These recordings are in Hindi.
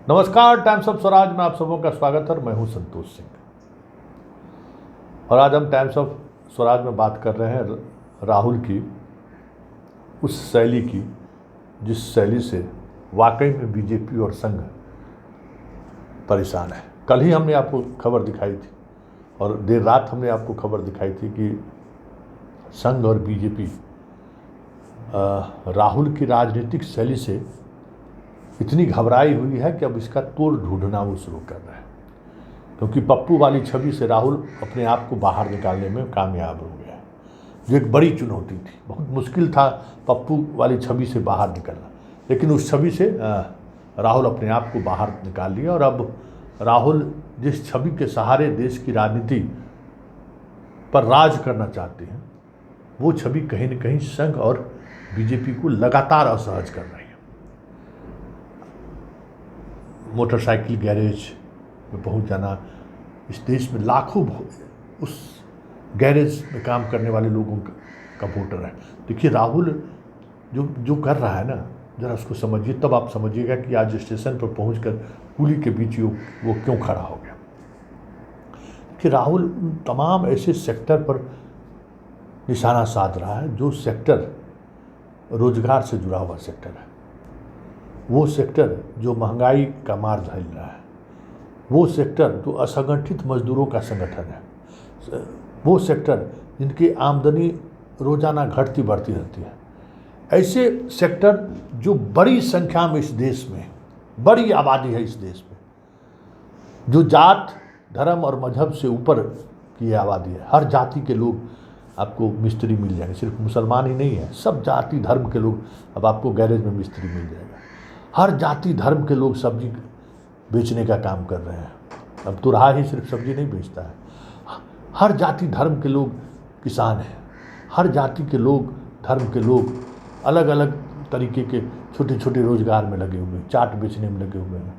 नमस्कार, टाइम्स ऑफ स्वराज में आप सबों का स्वागत है। मैं हूं संतोष सिंह और आज हम टाइम्स ऑफ स्वराज में बात कर रहे हैं राहुल की उस शैली की जिस शैली से वाकई में बीजेपी और संघ परेशान है। कल ही हमने आपको खबर दिखाई थी और देर रात हमने आपको खबर दिखाई थी कि संघ और बीजेपी राहुल की राजनीतिक शैली से इतनी घबराई हुई है कि अब इसका तोड़ ढूंढना वो शुरू कर रहे हैं, क्योंकि पप्पू वाली छवि से राहुल अपने आप को बाहर निकालने में कामयाब हो गया है, जो एक बड़ी चुनौती थी। बहुत मुश्किल था पप्पू वाली छवि से बाहर निकलना, लेकिन उस छवि से राहुल अपने आप को बाहर निकाल लिया और अब राहुल जिस छवि के सहारे देश की राजनीति पर राज करना चाहते हैं, वो छवि कहीं न कहीं संघ और बीजेपी को लगातार असहज कर रही है। मोटरसाइकिल गैरेज में पहुंच जाना, इस देश में लाखों उस गैरेज में काम करने वाले लोगों का वोटर है। देखिए राहुल जो कर रहा है ना, ज़रा उसको समझिए, तब आप समझिएगा कि आज स्टेशन पर पहुंचकर कुली के बीच वो क्यों खड़ा हो गया। कि राहुल तमाम ऐसे सेक्टर पर निशाना साध रहा है जो सेक्टर रोजगार से जुड़ा हुआ सेक्टर है, वो सेक्टर जो महंगाई का मार झेल रहा है, वो सेक्टर जो असंगठित मजदूरों का संगठन है, वो सेक्टर जिनकी आमदनी रोजाना घटती बढ़ती रहती है। ऐसे सेक्टर जो बड़ी संख्या में इस देश में, बड़ी आबादी है इस देश में, जो जात धर्म और मजहब से ऊपर की आबादी है। हर जाति के लोग आपको मिस्त्री मिल जाएंगे, सिर्फ मुसलमान ही नहीं है, सब जाति धर्म के लोग अब आपको गैरेज में मिस्त्री मिल जाएगा। हर जाति धर्म के लोग सब्जी बेचने का काम कर रहे हैं। अब तुरहा ही सिर्फ सब्जी नहीं बेचता है, हर जाति धर्म के लोग किसान हैं, हर जाति के लोग धर्म के लोग अलग अलग तरीके के छोटे छोटे रोजगार में लगे हुए हैं, चाट बेचने में लगे हुए हैं।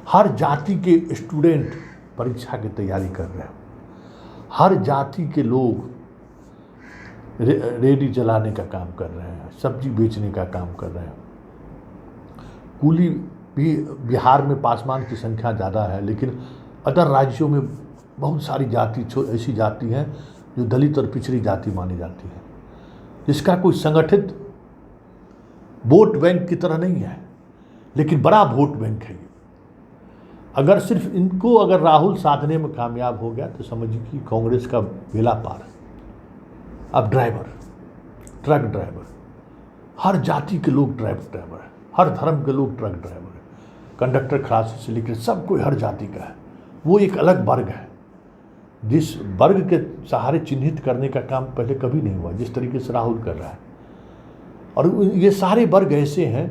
हर जाति के स्टूडेंट परीक्षा की तैयारी कर रहे हैं, हर जाति के लोग रेडी चलाने का काम कर रहे हैं, सब्जी बेचने का काम कर रहे हैं। कुली भी बिहार में पासवान की संख्या ज़्यादा है, लेकिन अदर राज्यों में बहुत सारी जाति ऐसी जाति हैं जो दलित और पिछड़ी जाति मानी जाती है, जिसका कोई संगठित वोट बैंक की तरह नहीं है, लेकिन बड़ा वोट बैंक है ये। अगर सिर्फ इनको अगर राहुल साधने में कामयाब हो गया तो समझिए कि कांग्रेस का बेला पार। अब ड्राइवर, ट्रक ड्राइवर, हर जाति के लोग ड्राइवर है, हर धर्म के लोग ट्रक ड्राइवर है, कंडक्टर खलासी से लेकर सब कोई हर जाति का है। वो एक अलग वर्ग है जिस वर्ग के सहारे चिन्हित करने का काम पहले कभी नहीं हुआ, जिस तरीके से राहुल कर रहा है। और ये सारे वर्ग ऐसे हैं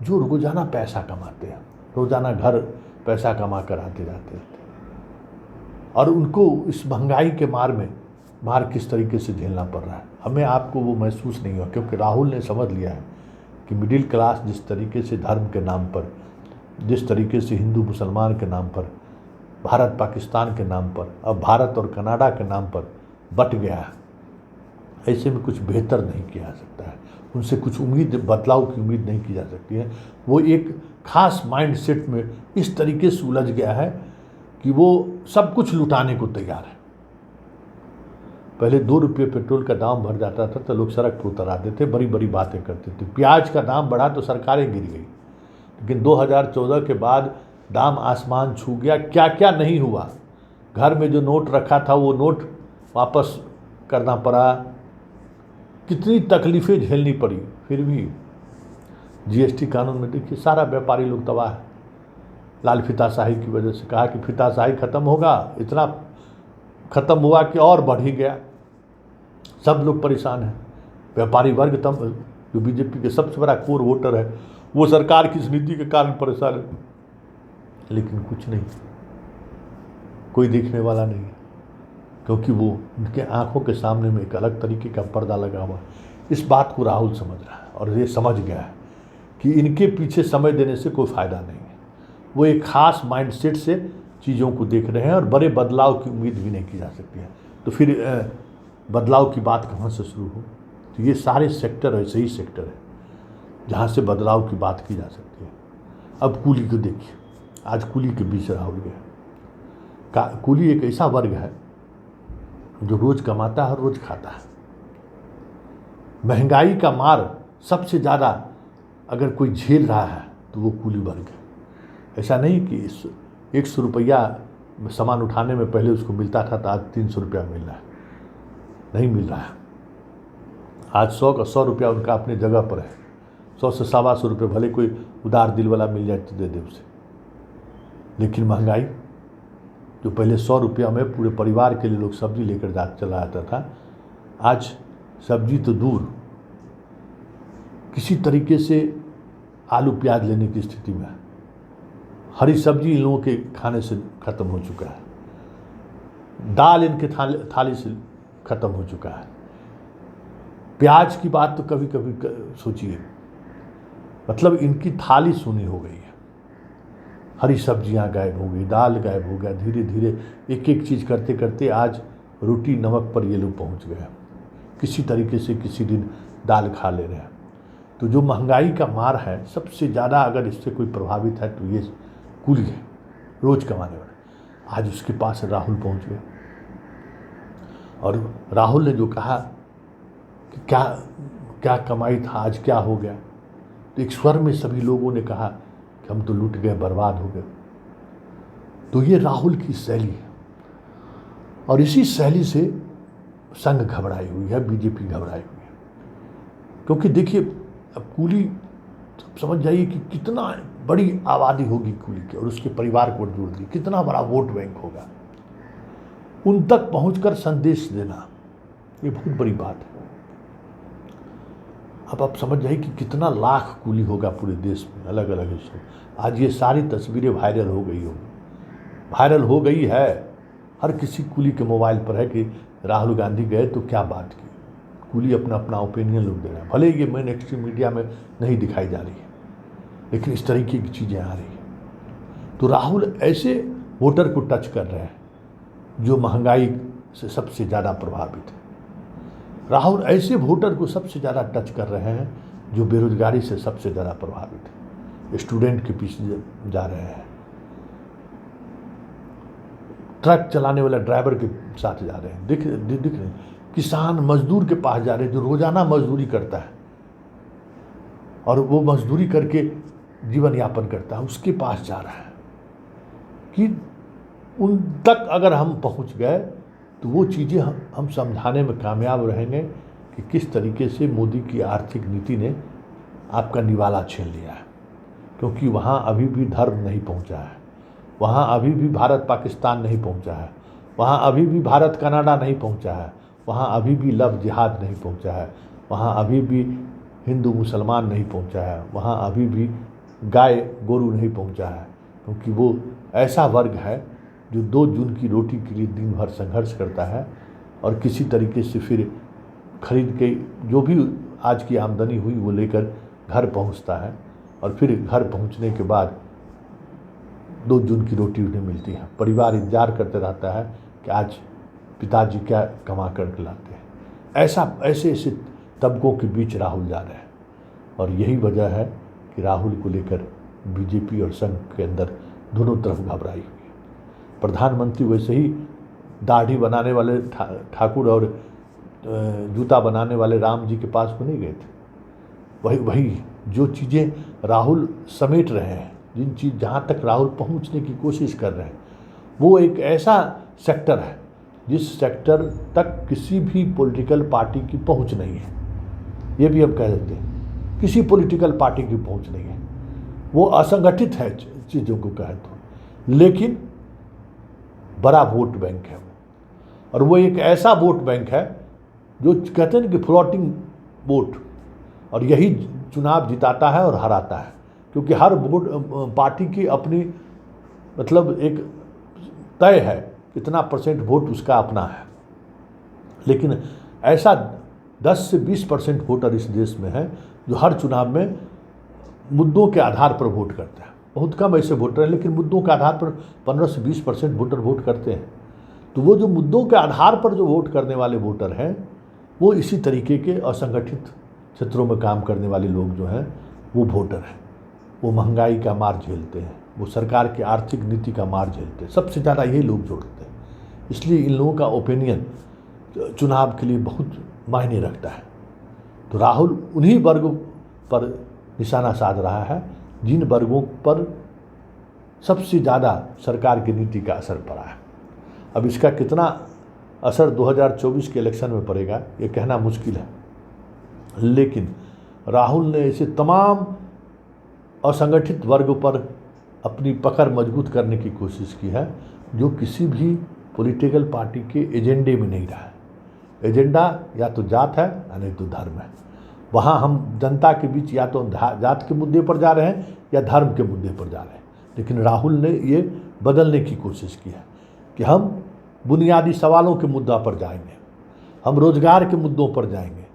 जो रोजाना पैसा कमाते हैं, रोजाना घर पैसा कमा कर आते जाते हैं, और उनको इस महंगाई के मार किस तरीके से झेलना पड़ रहा है, हमें आपको वो महसूस नहीं हुआ, क्योंकि राहुल ने समझ लिया है कि मिडिल क्लास जिस तरीके से धर्म के नाम पर, जिस तरीके से हिंदू मुसलमान के नाम पर, भारत पाकिस्तान के नाम पर, अब भारत और कनाडा के नाम पर बट गया है, ऐसे में कुछ बेहतर नहीं किया जा सकता है, उनसे कुछ बदलाव की उम्मीद नहीं की जा सकती है। वो एक खास माइंड सेट में इस तरीके से उलझ गया है कि वो सब कुछ लुटाने को तैयार है। पहले 2 रुपये पेट्रोल का दाम भर जाता था तो लोग सड़क पर उतर आते थे, बड़ी बड़ी बातें करते थे। प्याज का दाम बढ़ा तो सरकारें गिर गई, लेकिन 2014 के बाद दाम आसमान छू गया। क्या क्या नहीं हुआ, घर में जो नोट रखा था वो नोट वापस करना पड़ा, कितनी तकलीफ़ें झेलनी पड़ी, फिर भी जीएसटी कानून में देखिए सारा व्यापारी लोग तबाह है। लाल फीताशाही की वजह से कहा कि फीताशाही ख़त्म होगा, इतना ख़त्म हुआ कि और बढ़ ही गया, सब लोग परेशान हैं। व्यापारी वर्ग तब जो बीजेपी के सबसे बड़ा कोर वोटर है, वो सरकार की इस नीति के कारण परेशान है, लेकिन कुछ नहीं, कोई देखने वाला नहीं, क्योंकि वो उनके आंखों के सामने में एक अलग तरीके का पर्दा लगा हुआ। इस बात को राहुल समझ रहा है और ये समझ गया है कि इनके पीछे समय देने से कोई फ़ायदा नहीं है। वो एक ख़ास माइंडसेट से चीज़ों को देख रहे हैं और बड़े बदलाव की उम्मीद भी नहीं की जा सकती है। तो फिर बदलाव की बात कहाँ से शुरू हो? तो ये सारे सेक्टर ऐसे ही सेक्टर है जहाँ से बदलाव की बात की जा सकती है। अब कुली को देखिए, आज कूली के बीच राहुल गए। कूली एक ऐसा वर्ग है जो रोज कमाता है और रोज खाता है। महंगाई का मार सबसे ज़्यादा अगर कोई झेल रहा है तो वो कूली वर्ग है। ऐसा नहीं कि 100 रुपया सामान उठाने में पहले उसको मिलता था तो आज 300 रुपया मिल रहा है, नहीं मिल रहा है। आज 100 का 100 रुपया उनका अपने जगह पर है। 100 से 125 रुपये भले कोई उदार दिल वाला मिल जाए तो दे दे उसे, लेकिन महंगाई जो पहले 100 रुपया में पूरे परिवार के लिए लोग सब्जी लेकर चला आता था, आज सब्जी तो दूर, किसी तरीके से आलू प्याज लेने की स्थिति में है। हरी सब्जी इन लोगों के खाने से ख़त्म हो चुका है। दाल इनके थाली से ख़त्म हो चुका है। प्याज की बात तो कभी कभी सोचिए, मतलब इनकी थाली सूनी हो गई है। हरी सब्जियां गायब हो गई, दाल गायब हो गया। धीरे धीरे एक एक चीज़ करते करते आज रोटी नमक पर ये लोग पहुँच गए। किसी तरीके से किसी दिन दाल खा ले रहे हैं। तो जो महंगाई का मार है, सबसे ज़्यादा अगर इससे कोई प्रभावित है तो ये कूली है, रोज कमाने वाला। आज उसके पास राहुल पहुंच गया और राहुल ने जो कहा कि क्या क्या कमाई था, आज क्या हो गया, तो एक स्वर में सभी लोगों ने कहा कि हम तो लूट गए, बर्बाद हो गए। तो ये राहुल की शैली है और इसी शैली से संघ घबराई हुई है, बीजेपी घबराई हुई है। क्योंकि देखिए, अब कूली समझ जाइए कि कितना बड़ी आबादी होगी कूली की और उसके परिवार को जोड़ दी, कितना बड़ा वोट बैंक होगा। उन तक पहुंचकर संदेश देना ये बहुत बड़ी बात है। अब आप समझ जाइए कि कितना लाख कूली होगा पूरे देश में, अलग अलग हिस्सों। आज ये सारी तस्वीरें वायरल हो गई होगी, वायरल हो गई है। हर किसी कूली के मोबाइल पर है कि राहुल गांधी गए तो क्या बात की। कूली अपना अपना ओपिनियन लोग दे रहे हैं, भले ये मेन एक्सट्रीम मीडिया में नहीं दिखाई जा रही है, लेकिन इस तरीके की चीज़ें आ रही हैं। तो राहुल ऐसे वोटर को टच कर रहे हैं जो महंगाई से सबसे ज़्यादा प्रभावित है। राहुल ऐसे वोटर को सबसे ज़्यादा टच कर रहे हैं जो बेरोजगारी से सबसे ज़्यादा प्रभावित है, स्टूडेंट के पीछे जा रहे हैं, ट्रक चलाने वाला ड्राइवर के साथ जा रहे हैं, दिख रहे हैं, किसान मजदूर के पास जा रहे हैं जो रोजाना मजदूरी करता है और वो मजदूरी करके जीवन यापन करता है, उसके पास जा रहा है कि उन तक अगर हम पहुंच गए तो वो चीज़ें हम समझाने में कामयाब रहेंगे कि किस तरीके से मोदी की आर्थिक नीति ने आपका निवाला छीन लिया है। क्योंकि वहाँ अभी भी धर्म नहीं पहुँचा है, वहाँ अभी भी भारत पाकिस्तान नहीं पहुँचा है, वहाँ अभी भी भारत कनाडा नहीं पहुँचा है, वहाँ अभी भी लव जिहाद नहीं पहुँचा है, वहाँ अभी भी हिंदू मुसलमान नहीं पहुँचा है, वहाँ अभी भी गाय गोरू नहीं पहुँचा है। क्योंकि वो ऐसा वर्ग है जो 2 जून की रोटी के लिए दिन भर संघर्ष करता है और किसी तरीके से फिर खरीद के जो भी आज की आमदनी हुई वो लेकर घर पहुंचता है और फिर घर पहुंचने के बाद 2 जून की रोटी उन्हें मिलती है। परिवार इंतजार करते रहता है कि आज पिताजी क्या कमा कर लाते हैं। ऐसे तबकों के बीच राहुल जा रहे हैं और यही वजह है कि राहुल को लेकर बीजेपी और संघ के अंदर दोनों तरफ घबराई हुई है। प्रधानमंत्री वैसे ही दाढ़ी बनाने वाले ठाकुर और जूता बनाने वाले राम जी के पास को नहीं गए थे। वही जो चीज़ें राहुल समेट रहे हैं, जहाँ तक राहुल पहुँचने की कोशिश कर रहे हैं, वो एक ऐसा सेक्टर है जिस सेक्टर तक किसी भी पॉलिटिकल पार्टी की पहुँच नहीं है। ये भी हम कह सकते हैं, किसी पॉलिटिकल पार्टी की पहुँच नहीं है, वो असंगठित है चीज़ों को कहे तो, लेकिन बड़ा वोट बैंक है और वो एक ऐसा वोट बैंक है जो कहते हैं कि फ्लोटिंग वोट, और यही चुनाव जिताता है और हराता है। क्योंकि हर वोट पार्टी की अपनी मतलब एक तय है कितना % वोट उसका अपना है, लेकिन ऐसा 10 से 20% वोटर इस देश में है जो हर चुनाव में मुद्दों के आधार पर वोट करता है। बहुत कम ऐसे वोटर हैं लेकिन मुद्दों के आधार पर 15 से 20% वोटर वोट करते हैं। तो वो जो मुद्दों के आधार पर जो वोट करने वाले वोटर हैं वो इसी तरीके के असंगठित क्षेत्रों में काम करने वाले लोग जो हैं वो वोटर हैं। वो महंगाई का मार झेलते हैं, वो सरकार की आर्थिक नीति का मार झेलते हैं, सबसे ज़्यादा यही लोग जोड़ते हैं। इसलिए इन लोगों का ओपिनियन चुनाव के लिए बहुत मायने रखता है। तो राहुल उन्हीं वर्गों पर निशाना साध रहा है जिन वर्गों पर सबसे ज़्यादा सरकार की नीति का असर पड़ा है। अब इसका कितना असर 2024 के इलेक्शन में पड़ेगा ये कहना मुश्किल है, लेकिन राहुल ने ऐसे तमाम असंगठित वर्ग पर अपनी पकड़ मजबूत करने की कोशिश की है जो किसी भी पॉलिटिकल पार्टी के एजेंडे में नहीं रहा है। एजेंडा या तो जात है या नहीं तो धर्म है। वहाँ हम जनता के बीच या तो जात के मुद्दे पर जा रहे हैं या धर्म के मुद्दे पर जा रहे हैं, लेकिन राहुल ने ये बदलने की कोशिश की है कि हम बुनियादी सवालों के मुद्दा पर जाएंगे, हम रोजगार के मुद्दों पर जाएंगे,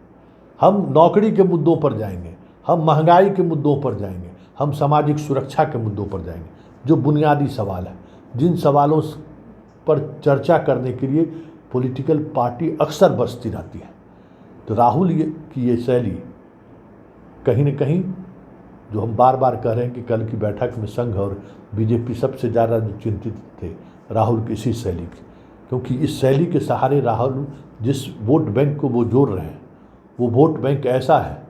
हम नौकरी के मुद्दों पर जाएंगे, हम महंगाई के मुद्दों पर जाएंगे, हम सामाजिक सुरक्षा के मुद्दों पर जाएंगे, जो बुनियादी सवाल है। जिन सवालों पर चर्चा करने के लिए पॉलिटिकल पार्टी अक्सर बसती रहती है। तो राहुल की ये शैली कहीं न कहीं, जो हम बार बार कह रहे हैं कि कल की बैठक में संघ और बीजेपी सबसे ज़्यादा जो चिंतित थे राहुल की इसी शैली की, क्योंकि इस शैली के सहारे राहुल जिस वोट बैंक को वो जोड़ रहे हैं वो वोट बैंक ऐसा है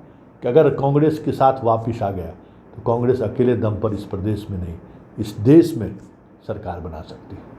कि अगर कांग्रेस के साथ वापस आ गया तो कांग्रेस अकेले दम पर इस प्रदेश में नहीं, इस देश में सरकार बना सकती है।